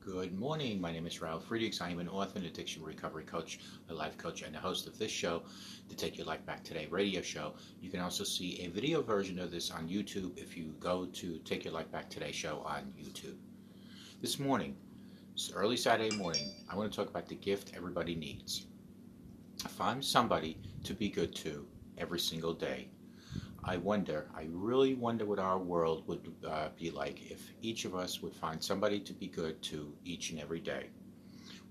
Good morning. My name is Ralf Friedrichs. I am an author, an addiction recovery coach, a life coach, and the host of this show, the Take Your Life Back Today radio show. You can also see a video version of this on YouTube if you go to Take Your Life Back Today show on YouTube. This morning, it's early Saturday morning, I want to talk about the gift everybody needs. Find somebody to be good to every single day. I really wonder what our world would be like if each of us would find somebody to be good to each and every day.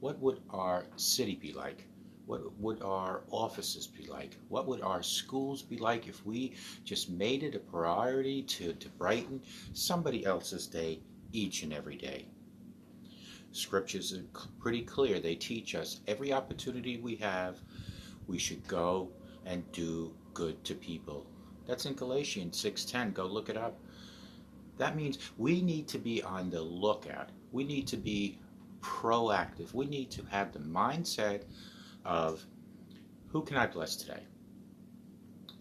What would our city be like? What would our offices be like? What would our schools be like if we just made it a priority to brighten somebody else's day each and every day? Scriptures are pretty clear. They teach us every opportunity we have, we should go and do good to people. That's in Galatians 6:10. Go look it up. That means we need to be on the lookout. We need to be proactive. We need to have the mindset of, who can I bless today?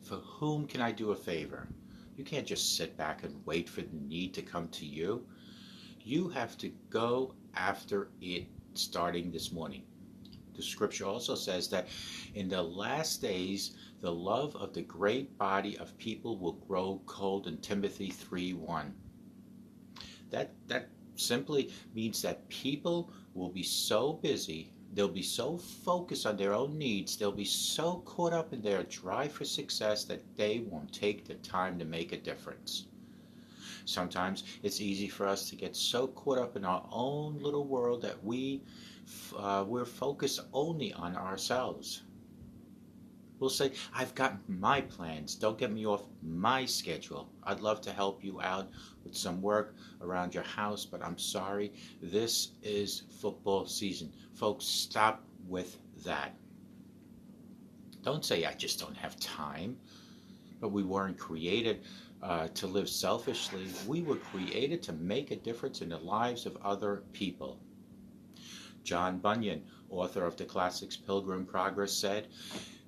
For whom can I do a favor? You can't just sit back and wait for the need to come to you. You have to go after it starting this morning. The scripture also says that in the last days, the love of the great body of people will grow cold in Timothy 3:1. That simply means that people will be so busy, they'll be so focused on their own needs, they'll be so caught up in their drive for success that they won't take the time to make a difference. Sometimes it's easy for us to get so caught up in our own little world that we're focused only on ourselves. We'll say, I've got my plans. Don't get me off my schedule. I'd love to help you out with some work around your house, but I'm sorry, this is football season. Folks, stop with that. Don't say, I just don't have time. But we weren't created to live selfishly. We were created to make a difference in the lives of other people. John Bunyan, author of the classics Pilgrim Progress, said,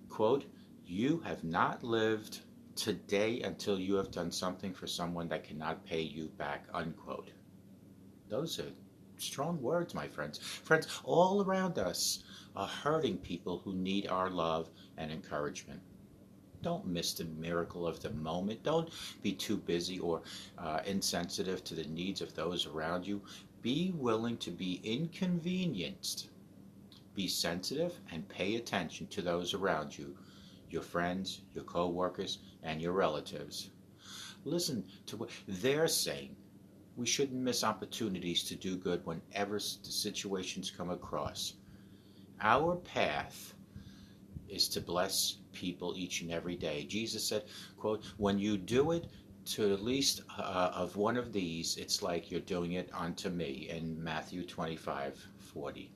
quote, "You have not lived today until you have done something for someone that cannot pay you back," unquote. Those are strong words, my friends. Friends, all around us are hurting people who need our love and encouragement. Don't miss the miracle of the moment. Don't be too busy or insensitive to the needs of those around you. Be willing to be inconvenienced. Be sensitive and pay attention to those around you, your friends, your co-workers, and your relatives. Listen to what they're saying. We shouldn't miss opportunities to do good whenever the situations come across. Our path is to bless people each and every day. Jesus said, quote, "When you do it to the least of one of these, it's like you're doing it unto me," in Matthew 25:40.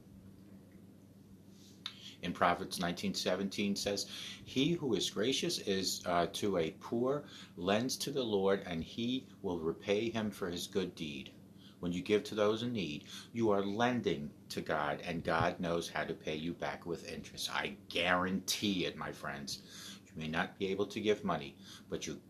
In Proverbs 19:17 says, "He who is gracious is to a poor lends to the Lord, and he will repay him for his good deed." When you give to those in need, you are lending to God, and God knows how to pay you back with interest. I guarantee it, my friends. You may not be able to give money, but you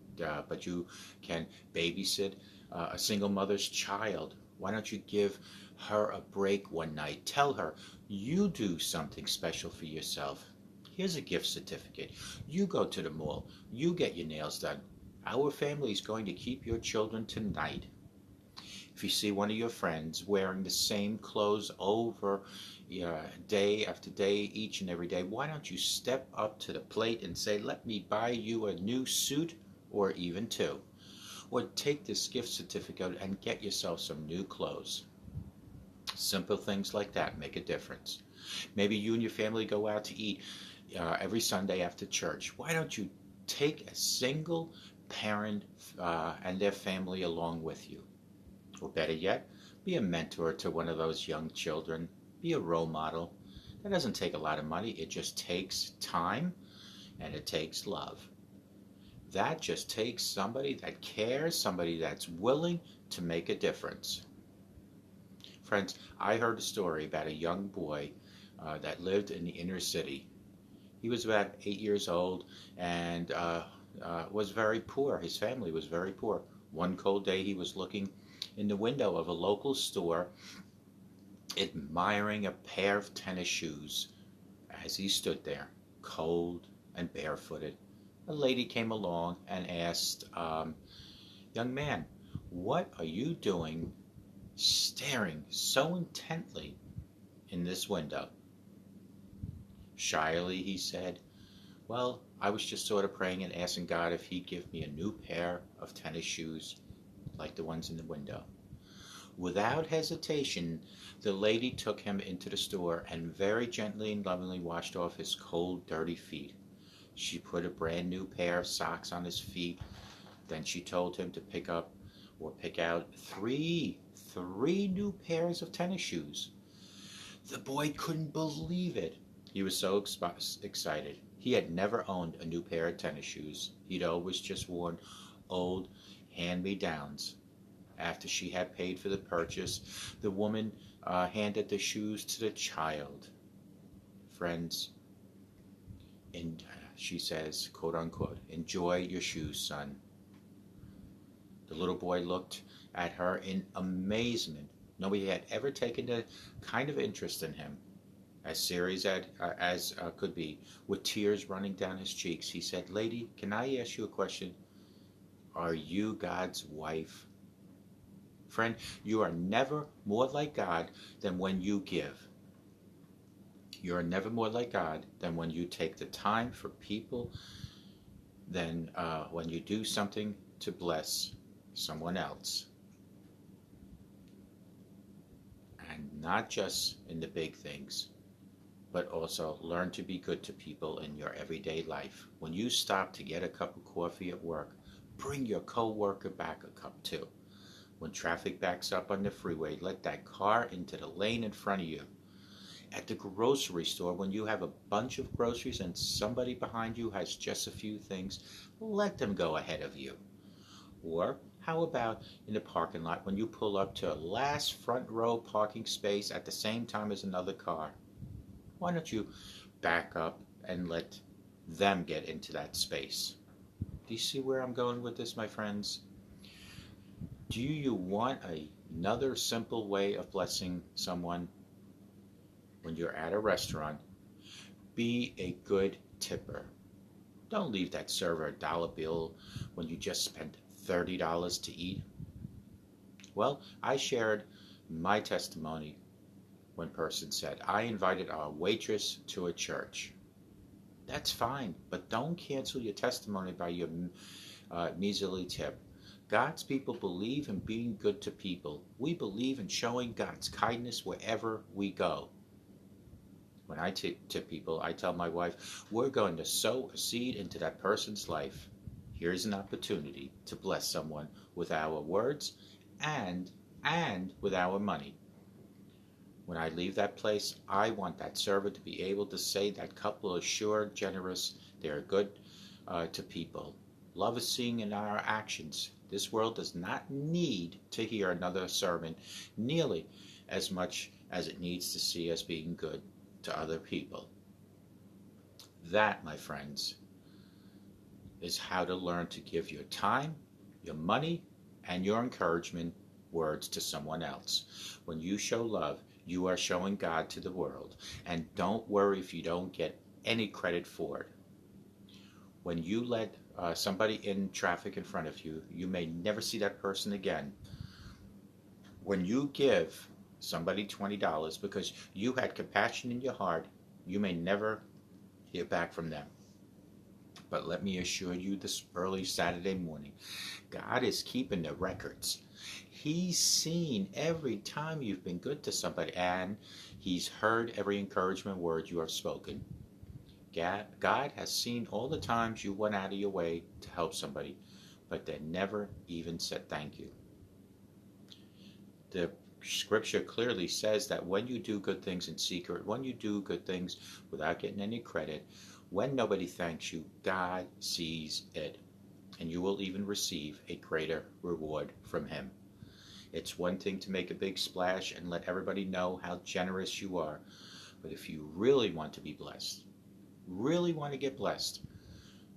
can babysit a single mother's child. Why don't you give her a break one night? Tell her, you do something special for yourself. Here's a gift certificate. You go to the mall. You get your nails done. Our family is going to keep your children tonight. If you see one of your friends wearing the same clothes over day after day, each and every day, why don't you step up to the plate and say, "Let me buy you a new suit," or even two. Or take this gift certificate and get yourself some new clothes. Simple things like that make a difference. Maybe you and your family go out to eat every Sunday after church. Why don't you take a single parent and their family along with you? Or better yet, be a mentor to one of those young children. Be a role model. That doesn't take a lot of money. It just takes time and it takes love. That just takes somebody that cares, somebody that's willing to make a difference. Friends, I heard a story about a young boy that lived in the inner city. He was about 8 years old and was very poor. His family was very poor. One cold day he was looking in the window of a local store admiring a pair of tennis shoes. As he stood there, cold and barefooted, a lady came along and asked, "Young man, what are you doing staring so intently in this window?" Shyly he said, "Well, I was just sort of praying and asking God if He'd give me a new pair of tennis shoes like the ones in the window." Without hesitation, the lady took him into the store and very gently and lovingly washed off his cold, dirty feet. She put a brand new pair of socks on his feet. Then she told him to pick out three new pairs of tennis shoes. The boy couldn't believe it. He was so excited. He had never owned a new pair of tennis shoes. He'd always just worn old hand-me-downs. After she had paid for the purchase, the woman handed the shoes to the child. "Friends, and she says, quote unquote, 'Enjoy your shoes, son.'" The little boy looked at her in amazement. Nobody had ever taken the kind of interest in him. As serious as could be, with tears running down his cheeks, he said, "Lady, can I ask you a question? Are you God's wife?" Friend, you are never more like God than when you give. You are never more like God than when you take the time for people, than when you do something to bless someone else. And not just in the big things, but also learn to be good to people in your everyday life. When you stop to get a cup of coffee at work, bring your coworker back a cup too. When traffic backs up on the freeway, let that car into the lane in front of you. At the grocery store, when you have a bunch of groceries and somebody behind you has just a few things, let them go ahead of you. Or how about in the parking lot when you pull up to a last front row parking space at the same time as another car? Why don't you back up and let them get into that space? Do you see where I'm going with this, my friends? Do you want another simple way of blessing someone? When you're at a restaurant, be a good tipper. Don't leave that server a dollar bill when you just spent $30 to eat. Well, I shared my testimony when a person said, "I invited our waitress to a church." That's fine, but don't cancel your testimony by your measly tip. God's people believe in being good to people. We believe in showing God's kindness wherever we go. When I tip people, I tell my wife, we're going to sow a seed into that person's life. Here's an opportunity to bless someone with our words and with our money. When I leave that place, I want that server to be able to say that couple is sure, generous, they're good to people. Love is seen in our actions. This world does not need to hear another sermon nearly as much as it needs to see us being good to other people. That, my friends, is how to learn to give your time, your money, and your encouragement words to someone else. When you show love, you are showing God to the world. And don't worry if you don't get any credit for it. When you let somebody in traffic in front of you, you may never see that person again. When you give somebody $20 because you had compassion in your heart, you may never hear back from them. But let me assure you this early Saturday morning, God is keeping the records. He's seen every time you've been good to somebody, and He's heard every encouragement word you have spoken. God has seen all the times you went out of your way to help somebody, but they never even said thank you. The scripture clearly says that when you do good things in secret, when you do good things without getting any credit, when nobody thanks you, God sees it, and you will even receive a greater reward from Him. It's one thing to make a big splash and let everybody know how generous you are, but if you really want to be blessed, really want to get blessed,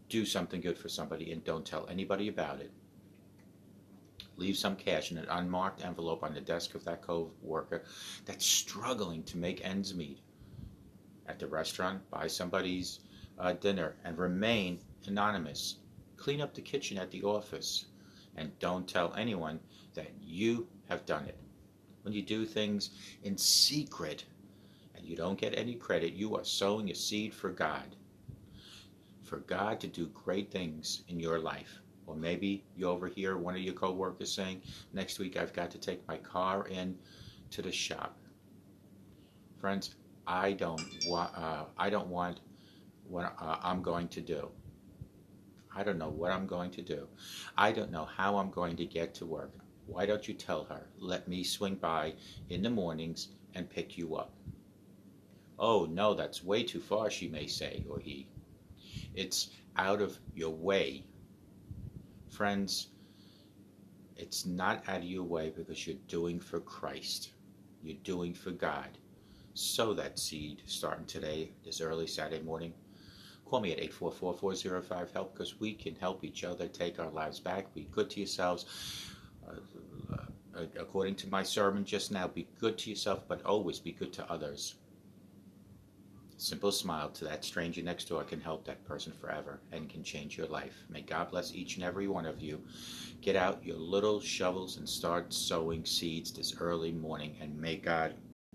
do something good for somebody and don't tell anybody about it. Leave some cash in an unmarked envelope on the desk of that co-worker that's struggling to make ends meet. At the restaurant, buy somebody's dinner and remain anonymous. Clean up the kitchen at the office, and don't tell anyone that you have done it. When you do things in secret and you don't get any credit, you are sowing a seed for God to do great things in your life. Or maybe you overhear one of your co-workers saying, next week I've got to take my car in to the shop. Friends, I don't want what I'm going to do. I don't know what I'm going to do. I don't know how I'm going to get to work. Why don't you tell her, let me swing by in the mornings and pick you up? Oh, no, that's way too far, she may say, or he. It's out of your way. Friends, it's not out of your way because you're doing for Christ. You're doing for God. Sow that seed starting today, this early Saturday morning. Call me at 844-405-HELP because we can help each other take our lives back. Be good to yourselves. According to my sermon just now, be good to yourself, but always be good to others. Simple smile to that stranger next door can help that person forever and can change your life. May God bless each and every one of you. Get out your little shovels and start sowing seeds this early morning, and may God